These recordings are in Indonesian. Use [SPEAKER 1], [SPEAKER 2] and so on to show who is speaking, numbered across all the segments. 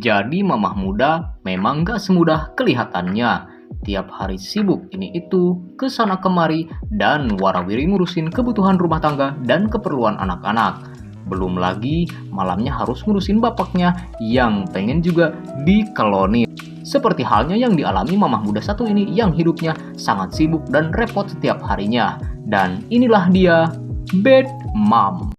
[SPEAKER 1] Jadi mamah muda memang gak semudah kelihatannya. Tiap hari sibuk ini itu, kesana kemari, dan warawiri ngurusin kebutuhan rumah tangga dan keperluan anak-anak. Belum lagi malamnya harus ngurusin bapaknya yang pengen juga dikelonin. Seperti halnya yang dialami mamah muda satu ini yang hidupnya sangat sibuk dan repot setiap harinya. Dan inilah dia, Bad Mom.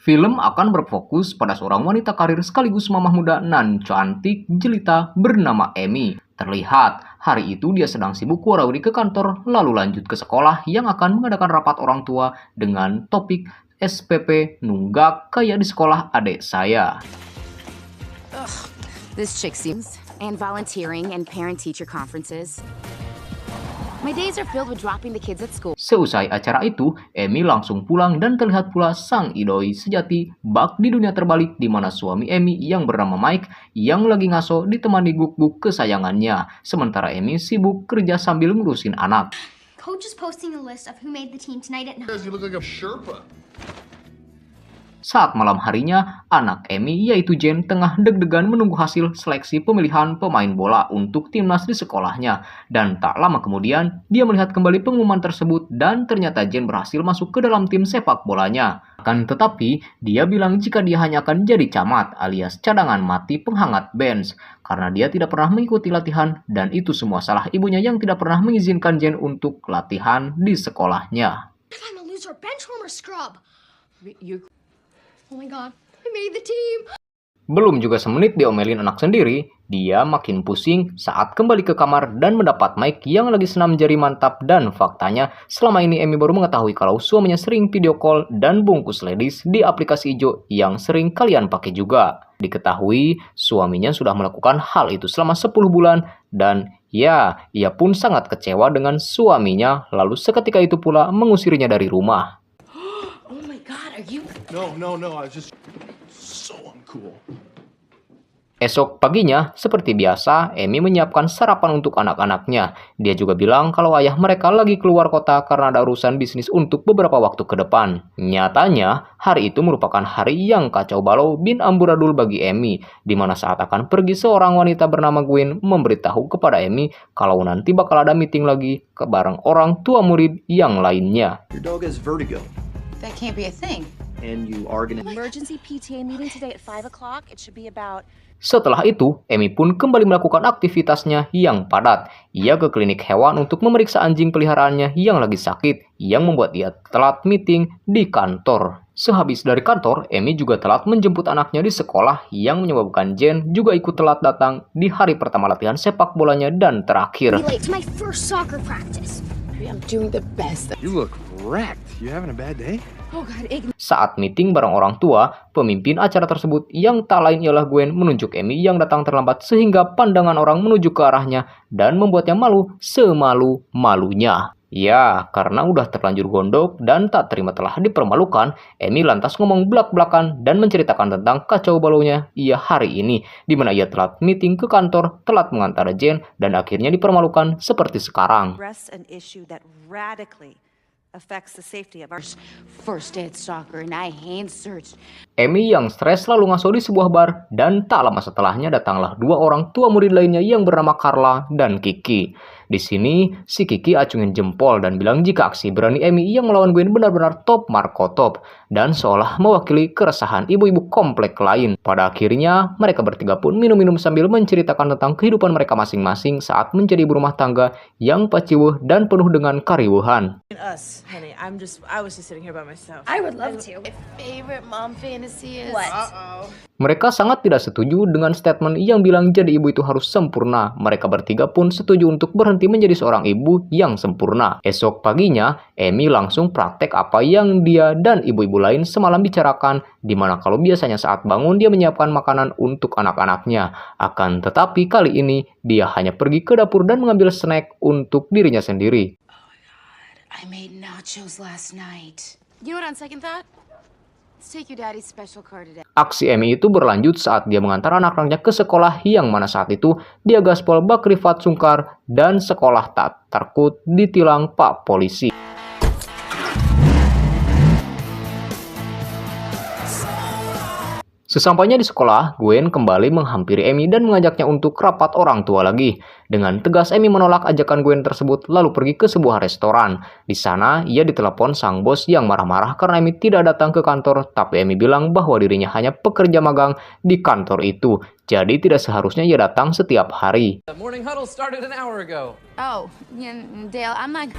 [SPEAKER 1] Film akan berfokus pada seorang wanita karir sekaligus mamah muda nan cantik jelita bernama Amy. Terlihat hari itu dia sedang sibuk warawiri ke kantor lalu lanjut ke sekolah yang akan mengadakan rapat orang tua dengan topik SPP nunggak kayak di sekolah adik saya.
[SPEAKER 2] This chick seems and volunteering and parent-teacher conferences. My days are filled with dropping the kids at school.
[SPEAKER 1] Seusai acara itu, Amy langsung pulang dan terlihat pula sang idoi sejati bak di dunia terbalik di mana suami Amy yang bernama Mike yang lagi ngaso ditemani guk-guk kesayangannya. Sementara Amy sibuk kerja sambil ngurusin anak.
[SPEAKER 3] Coach is posting a list of who made the team tonight at 9.
[SPEAKER 4] You look like a Sherpa.
[SPEAKER 1] Saat malam harinya, anak Amy yaitu Jen tengah deg-degan menunggu hasil seleksi pemilihan pemain bola untuk timnas di sekolahnya. Dan tak lama kemudian, dia melihat kembali pengumuman tersebut dan ternyata Jen berhasil masuk ke dalam tim sepak bolanya. Akan tetapi, dia bilang jika dia hanya akan jadi camat alias cadangan mati penghangat bench. Karena dia tidak pernah mengikuti latihan dan itu semua salah ibunya yang tidak pernah mengizinkan Jen untuk latihan di sekolahnya.
[SPEAKER 3] If I'm a loser, bench warmer scrub.
[SPEAKER 2] You
[SPEAKER 3] Oh my god, I made the team.
[SPEAKER 1] Belum juga semenit diomelin anak sendiri, dia makin pusing saat kembali ke kamar dan mendapat Mike yang lagi senam jari mantap dan faktanya selama ini Amy baru mengetahui kalau suaminya sering video call dan bungkus ladies di aplikasi hijau yang sering kalian pakai juga. Diketahui suaminya sudah melakukan hal itu selama 10 bulan dan ya, ia pun sangat kecewa dengan suaminya lalu seketika itu pula mengusirnya dari rumah.
[SPEAKER 2] Oh my god, are you
[SPEAKER 4] No, I was just so uncool.
[SPEAKER 1] Esok paginya, seperti biasa, Amy menyiapkan sarapan untuk anak-anaknya. Dia juga bilang kalau ayah mereka lagi keluar kota karena ada urusan bisnis untuk beberapa waktu ke depan. Nyatanya, hari itu merupakan hari yang kacau balau bin amburadul bagi Amy, di mana saat akan pergi seorang wanita bernama Gwen memberitahu kepada Amy kalau nanti bakal ada meeting lagi ke bareng orang tua murid yang lainnya.
[SPEAKER 5] Your dog has vertigo,
[SPEAKER 2] That can't be a thing.
[SPEAKER 5] and you are gonna.
[SPEAKER 6] Emergency PTA meeting today at 5 o'clock. It should be about...
[SPEAKER 1] Setelah itu, Amy pun kembali melakukan aktivitasnya yang padat. Ia ke klinik hewan untuk memeriksa anjing peliharaannya yang lagi sakit, yang membuat dia telat meeting di kantor. Sehabis dari kantor, Amy juga telat menjemput anaknya di sekolah, yang menyebabkan Jen juga ikut telat datang di hari pertama latihan sepak bolanya dan terakhir.
[SPEAKER 3] Be late to my first soccer practice.
[SPEAKER 2] I'm doing the best.
[SPEAKER 4] You look wrecked. You having a bad day?
[SPEAKER 2] Oh god, Ign.
[SPEAKER 1] Saat meeting bareng orang tua, pemimpin acara tersebut yang tak lain ialah Gwen menunjuk Amy yang datang terlambat sehingga pandangan orang menuju ke arahnya dan membuatnya malu semalu-malunya. Ya, karena udah terlanjur gondok dan tak terima telah dipermalukan, Amy lantas ngomong belak-belakan dan menceritakan tentang kacau balaunya ia hari ini, di mana ia telat meeting ke kantor, telat mengantar Jen, dan akhirnya dipermalukan seperti sekarang.
[SPEAKER 6] Address an issue that radically affects the safety of our...
[SPEAKER 2] First day at soccer and I hand searched.
[SPEAKER 1] Amy yang stres lalu ngaso di sebuah bar dan tak lama setelahnya datanglah dua orang tua murid lainnya yang bernama Carla dan Kiki. Di sini si Kiki acungin jempol dan bilang jika aksi berani Amy yang melawan Gwen benar-benar top Marco top dan seolah mewakili keresahan ibu-ibu komplek lain. Pada akhirnya mereka bertiga pun minum-minum sambil menceritakan tentang kehidupan mereka masing-masing saat menjadi ibu rumah tangga yang paciwuh dan penuh dengan kariwuhan.
[SPEAKER 6] Us, honey. I was just sitting here by myself.
[SPEAKER 3] I would love to.
[SPEAKER 2] My favorite mom fantasy is...
[SPEAKER 3] What?
[SPEAKER 1] Mereka sangat tidak setuju dengan statement yang bilang jadi ibu itu harus sempurna. Mereka bertiga pun setuju untuk berhenti menjadi seorang ibu yang sempurna. Esok paginya, Amy langsung praktek apa yang dia dan ibu-ibu lain semalam bicarakan, di mana kalau biasanya saat bangun dia menyiapkan makanan untuk anak-anaknya. Akan tetapi kali ini, dia hanya pergi ke dapur dan mengambil snack untuk dirinya sendiri.
[SPEAKER 2] I made nachos last night. You know what, on second thought? Let's take your daddy's special car today.
[SPEAKER 1] Aksi Emi itu berlanjut saat dia mengantar anak-anaknya ke sekolah yang mana saat itu dia gaspol bak Rifat Sungkar dan sekolah tak takut ditilang Pak Polisi. Sesampainya di sekolah, Gwen kembali menghampiri Emi dan mengajaknya untuk rapat orang tua lagi. Dengan tegas Emi menolak ajakan Gwen tersebut lalu pergi ke sebuah restoran. Di sana, ia ditelepon sang bos yang marah-marah karena Emi tidak datang ke kantor, tapi Emi bilang bahwa dirinya hanya pekerja magang di kantor itu. Jadi tidak seharusnya ia datang setiap hari.
[SPEAKER 7] The morning huddle started an hour ago.
[SPEAKER 2] Oh, yeah, Dale, I'm not...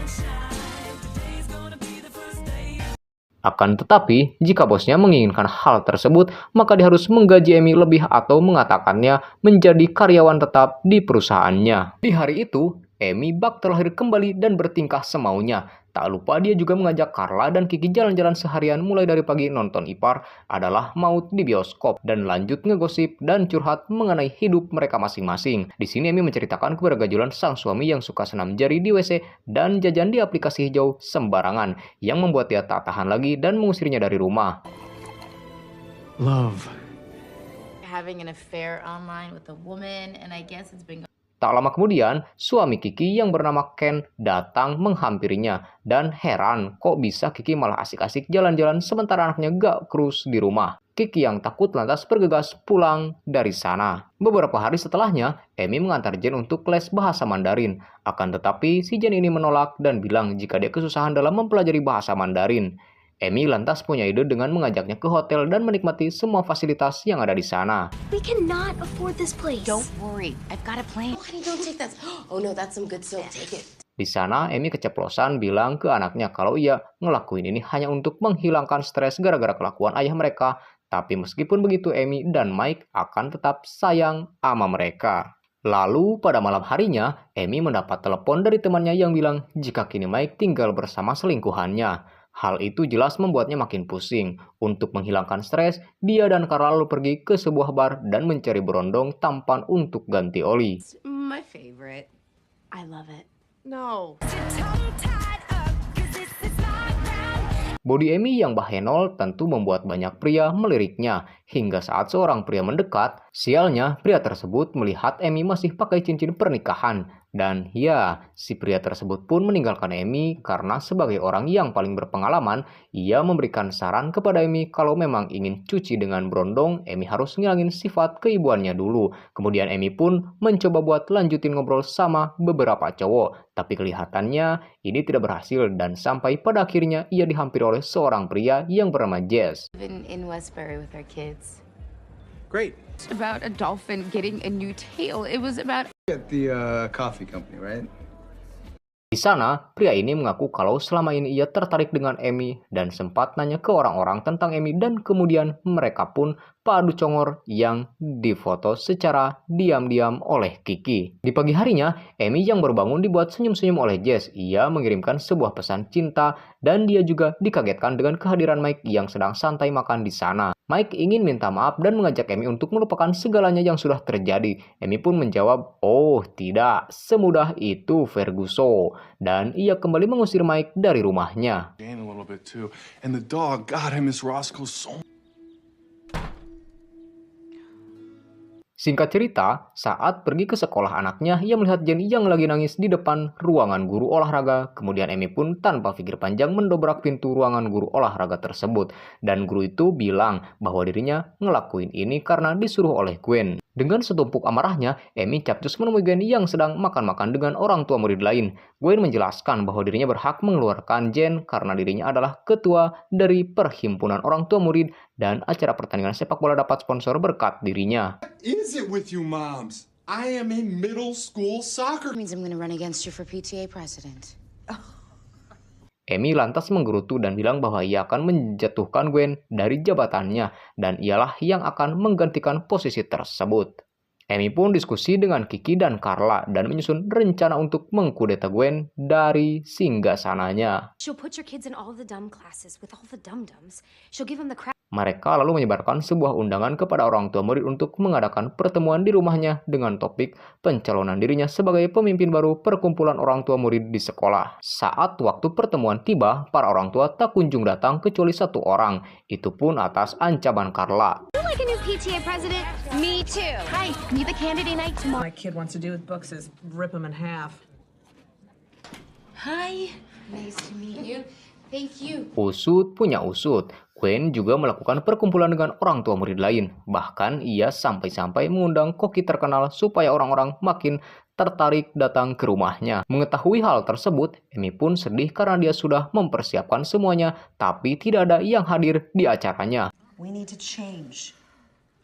[SPEAKER 1] Akan tetapi, jika bosnya menginginkan hal tersebut, maka dia harus menggaji Emi lebih atau mengatakannya menjadi karyawan tetap di perusahaannya. Di hari itu, Emi bak terlahir kembali dan bertingkah semaunya. Tak lupa dia juga mengajak Carla dan Kiki jalan-jalan seharian mulai dari pagi nonton ipar adalah maut di bioskop dan lanjut ngegosip dan curhat mengenai hidup mereka masing-masing. Di sini Emi menceritakan kebergajulan sang suami yang suka senam jari di WC dan jajan di aplikasi hijau sembarangan yang membuat dia tak tahan lagi dan mengusirnya dari rumah.
[SPEAKER 4] Love.
[SPEAKER 8] Having an affair online with a woman, and I guess it's been...
[SPEAKER 1] Tak lama kemudian, suami Kiki yang bernama Ken datang menghampirinya dan heran kok bisa Kiki malah asik-asik jalan-jalan sementara anaknya gak krus di rumah. Kiki yang takut lantas bergegas pulang dari sana. Beberapa hari setelahnya, Emi mengantar Jen untuk les bahasa Mandarin. Akan tetapi, si Jen ini menolak dan bilang jika dia kesusahan dalam mempelajari bahasa Mandarin. Emi lantas punya ide dengan mengajaknya ke hotel dan menikmati semua fasilitas yang ada di sana.
[SPEAKER 3] We cannot afford this place.
[SPEAKER 2] Don't worry, I've got a plan.
[SPEAKER 8] Honey, don't take that. Oh no, that's some good soap. Take it.
[SPEAKER 1] Di sana, Emi keceplosan bilang ke anaknya kalau ia ngelakuin ini hanya untuk menghilangkan stres gara-gara kelakuan ayah mereka. Tapi meskipun begitu, Emi dan Mike akan tetap sayang sama mereka. Lalu pada malam harinya, Emi mendapat telepon dari temannya yang bilang jika kini Mike tinggal bersama selingkuhannya. Hal itu jelas membuatnya makin pusing. Untuk menghilangkan stres, dia dan Carla lalu pergi ke sebuah bar dan mencari berondong tampan untuk ganti oli.
[SPEAKER 8] It's my favorite. I love it. No.
[SPEAKER 1] Body Emi yang bahenol tentu membuat banyak pria meliriknya. Hingga saat seorang pria mendekat, sialnya pria tersebut melihat Emi masih pakai cincin pernikahan. Dan ya, si pria tersebut pun meninggalkan Emi karena sebagai orang yang paling berpengalaman, ia memberikan saran kepada Emi kalau memang ingin cuci dengan berondong, Emi harus ngilangin sifat keibuannya dulu. Kemudian Emi pun mencoba buat lanjutin ngobrol sama beberapa cowok. Tapi kelihatannya ini tidak berhasil dan sampai pada akhirnya ia dihampiri oleh seorang pria yang bernama Jess.
[SPEAKER 8] In Westbury with our kids.
[SPEAKER 4] Great.
[SPEAKER 2] It's about a dolphin getting a new tail. It was about...
[SPEAKER 4] At the coffee company, right?
[SPEAKER 1] Di sana, pria ini mengaku kalau selama ini ia tertarik dengan Emi dan sempat nanya ke orang-orang tentang Emi dan kemudian mereka pun padu congor yang difoto secara diam-diam oleh Kiki. Di pagi harinya, Emi yang berbangun dibuat senyum-senyum oleh Jess. Ia mengirimkan sebuah pesan cinta dan dia juga dikagetkan dengan kehadiran Mike yang sedang santai makan di sana. Mike ingin minta maaf dan mengajak Emi untuk melupakan segalanya yang sudah terjadi. Emi pun menjawab, "Oh tidak, semudah itu Ferguson." Dan ia kembali mengusir Mike dari rumahnya.
[SPEAKER 4] Jane a little bit too. And the dog, God, I miss Roscoe so.
[SPEAKER 1] Singkat cerita, saat pergi ke sekolah anaknya, ia melihat Jen yang lagi nangis di depan ruangan guru olahraga. Kemudian Emi pun tanpa pikir panjang mendobrak pintu ruangan guru olahraga tersebut. Dan guru itu bilang bahwa dirinya ngelakuin ini karena disuruh oleh Gwen. Dengan setumpuk amarahnya, Emi capcus menemui Gwen yang sedang makan-makan dengan orang tua murid lain. Gwen menjelaskan bahwa dirinya berhak mengeluarkan Jen karena dirinya adalah ketua dari perhimpunan orang tua murid dan acara pertandingan sepak bola dapat sponsor berkat dirinya.
[SPEAKER 4] Is it with you moms? I am a middle school soccer.
[SPEAKER 2] That means I'm gonna run against you for PTA president.
[SPEAKER 1] Emi lantas menggerutu dan bilang bahwa ia akan menjatuhkan Gwen dari jabatannya dan ialah yang akan menggantikan posisi tersebut. Emi pun diskusi dengan Kiki dan Carla dan menyusun rencana untuk mengkudeta Gwen dari singgasananya.
[SPEAKER 3] She'll put your kids in all the dumb classes with all the dum-dums. She'll give them the crap.
[SPEAKER 1] Mereka lalu menyebarkan sebuah undangan kepada orang tua murid untuk mengadakan pertemuan di rumahnya dengan topik pencalonan dirinya sebagai pemimpin baru perkumpulan orang tua murid di sekolah. Saat waktu pertemuan tiba, para orang tua tak kunjung datang kecuali satu orang, itu pun atas ancaman Carla.
[SPEAKER 3] Like a new PTA president? Me too.
[SPEAKER 2] Hi, meet the candidate night tomorrow.
[SPEAKER 9] My kid wants to do with books is rip them in half.
[SPEAKER 8] Hi. Nice to meet you. Thank you.
[SPEAKER 1] Usut punya usut. Gwen juga melakukan perkumpulan dengan orang tua murid lain. Bahkan ia sampai-sampai mengundang koki terkenal supaya orang-orang makin tertarik datang ke rumahnya. Mengetahui hal tersebut, Amy pun sedih karena dia sudah mempersiapkan semuanya, tapi tidak ada yang hadir di acaranya.
[SPEAKER 6] We need to change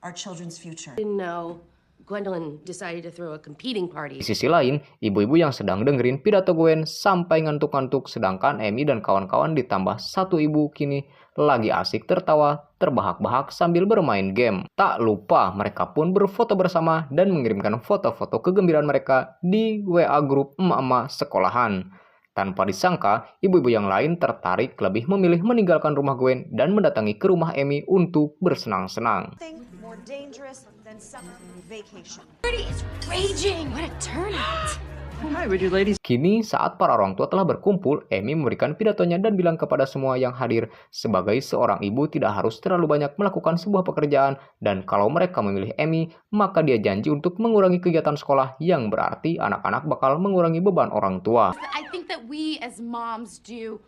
[SPEAKER 6] our children's future.
[SPEAKER 10] No, Gwendolyn decided to throw a competing party.
[SPEAKER 1] Di sisi lain, ibu-ibu yang sedang dengerin pidato Gwen sampai ngantuk-ngantuk, sedangkan Amy dan kawan-kawan ditambah satu ibu kini lagi asik tertawa terbahak-bahak sambil bermain game. Tak lupa mereka pun berfoto bersama dan mengirimkan foto-foto kegembiraan mereka di WA grup emak-emak sekolahan. Tanpa disangka, ibu-ibu yang lain tertarik lebih memilih meninggalkan rumah Gwen dan mendatangi ke rumah Amy untuk bersenang-senang.
[SPEAKER 6] More dangerous than summer vacation.
[SPEAKER 3] Party is raging.
[SPEAKER 2] What a turnout.
[SPEAKER 9] Hi, would you ladies?
[SPEAKER 1] Kini saat para orang tua telah berkumpul, Amy memberikan pidatonya dan bilang kepada semua yang hadir, sebagai seorang ibu tidak harus terlalu banyak melakukan sebuah pekerjaan, dan kalau mereka memilih Amy, maka dia janji untuk mengurangi kegiatan sekolah, yang berarti anak-anak bakal mengurangi beban orang tua.
[SPEAKER 8] I think that we as moms do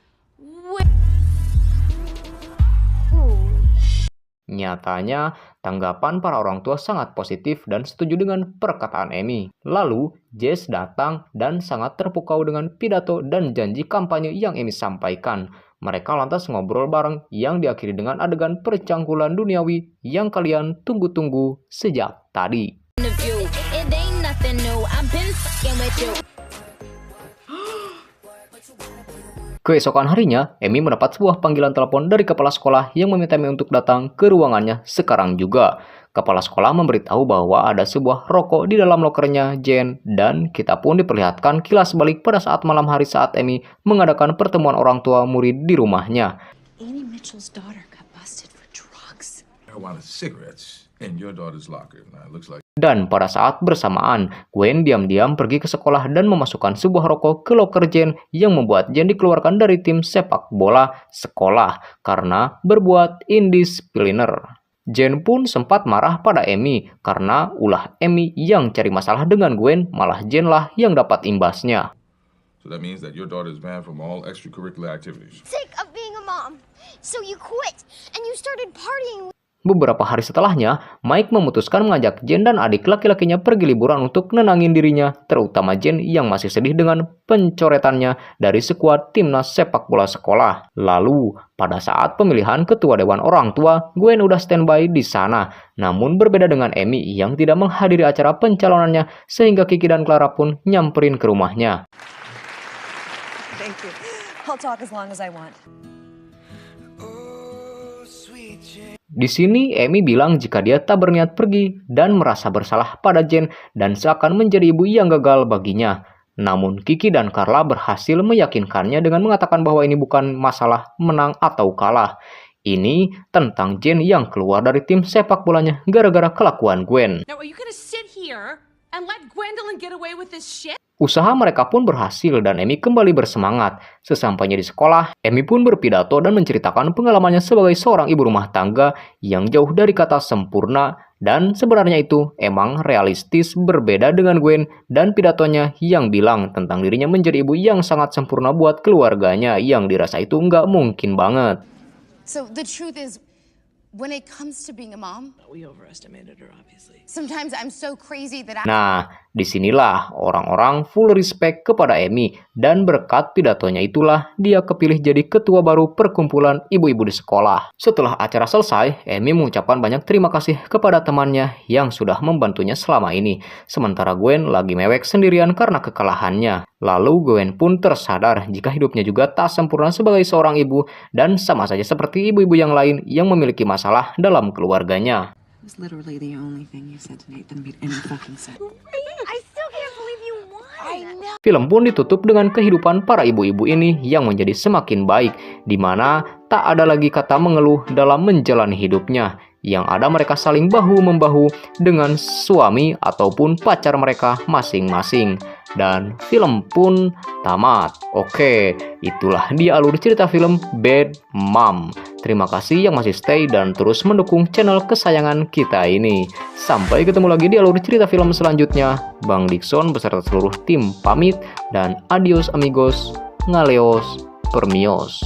[SPEAKER 1] Nyatanya, tanggapan para orang tua sangat positif dan setuju dengan perkataan Amy. Lalu, Jess datang dan sangat terpukau dengan pidato dan janji kampanye yang Amy sampaikan. Mereka lantas ngobrol bareng yang diakhiri dengan adegan percangkulan duniawi yang kalian tunggu-tunggu sejak tadi. Keesokan harinya, Amy mendapat sebuah panggilan telepon dari kepala sekolah yang meminta Amy untuk datang ke ruangannya sekarang juga. Kepala sekolah memberitahu bahwa ada sebuah rokok di dalam lokernya Jen, dan kita pun diperlihatkan kilas balik pada saat malam hari saat Amy mengadakan pertemuan orang tua murid di rumahnya.
[SPEAKER 10] Amy Mitchell's daughter got busted for drugs.
[SPEAKER 4] Marijuana cigarettes in your daughter's locker. Now, it looks like
[SPEAKER 1] Dan pada saat bersamaan, Gwen diam-diam pergi ke sekolah dan memasukkan sebuah rokok ke loker Jen yang membuat Jen dikeluarkan dari tim sepak bola sekolah karena berbuat indisipliner. Jen pun sempat marah pada Amy karena ulah Amy yang cari masalah dengan Gwen, malah Jen lah yang dapat imbasnya.
[SPEAKER 4] so that means that your daughter is banned from all extracurricular activities.
[SPEAKER 3] Sick of being a mom. So you quit and you started partying.
[SPEAKER 1] Beberapa hari setelahnya, Mike memutuskan mengajak Jen dan adik laki-lakinya pergi liburan untuk nenangin dirinya, terutama Jen yang masih sedih dengan pencoretannya dari skuad timnas sepak bola sekolah. Lalu, pada saat pemilihan ketua dewan orang tua, Gwen udah standby di sana. Namun berbeda dengan Amy yang tidak menghadiri acara pencalonannya, sehingga Kiki dan Clara pun nyamperin ke rumahnya.
[SPEAKER 6] Thank you. I'll talk as long as I want.
[SPEAKER 1] Di sini Amy bilang jika dia tak berniat pergi dan merasa bersalah pada Jen dan seakan menjadi ibu yang gagal baginya. Namun Kiki dan Carla berhasil meyakinkannya dengan mengatakan bahwa ini bukan masalah menang atau kalah. Ini tentang Jen yang keluar dari tim sepak bolanya gara-gara kelakuan Gwen.
[SPEAKER 10] Now, are you gonna sit here and let Gwendolyn get away with this shit?
[SPEAKER 1] Usaha mereka pun berhasil dan Amy kembali bersemangat. Sesampainya di sekolah, Amy pun berpidato dan menceritakan pengalamannya sebagai seorang ibu rumah tangga yang jauh dari kata sempurna, dan sebenarnya itu emang realistis berbeda dengan Gwen dan pidatonya yang bilang tentang dirinya menjadi ibu yang sangat sempurna buat keluarganya yang dirasa itu nggak mungkin banget.
[SPEAKER 2] So the truth is, when it comes to being a mom,
[SPEAKER 9] We overestimated her, obviously.
[SPEAKER 2] sometimes I'm so crazy that I...
[SPEAKER 1] Nah, disinilah orang-orang full respect kepada Amy, dan berkat pidatonya itulah dia kepilih jadi ketua baru perkumpulan ibu-ibu di sekolah. Setelah acara selesai, Amy mengucapkan banyak terima kasih kepada temannya yang sudah membantunya selama ini. Sementara Gwen lagi mewek sendirian karena kekalahannya. Lalu Gwen pun tersadar jika hidupnya juga tak sempurna sebagai seorang ibu, dan sama saja seperti ibu-ibu yang lain yang memiliki masalah dalam keluarganya.
[SPEAKER 9] It was literally the only thing you said to Nathan made any fucking sense.
[SPEAKER 3] I still can't believe you won.
[SPEAKER 1] Film pun ditutup dengan kehidupan para ibu-ibu ini yang menjadi semakin baik, di mana tak ada lagi kata mengeluh dalam menjalani hidupnya. Yang ada mereka saling bahu-membahu dengan suami ataupun pacar mereka masing-masing. Dan film pun tamat. Oke, itulah dia alur cerita film Bad Mom. Terima kasih yang masih stay dan terus mendukung channel kesayangan kita ini. Sampai ketemu lagi di alur cerita film selanjutnya. Bang Dikson beserta seluruh tim pamit dan adios amigos, ngaleos, permios.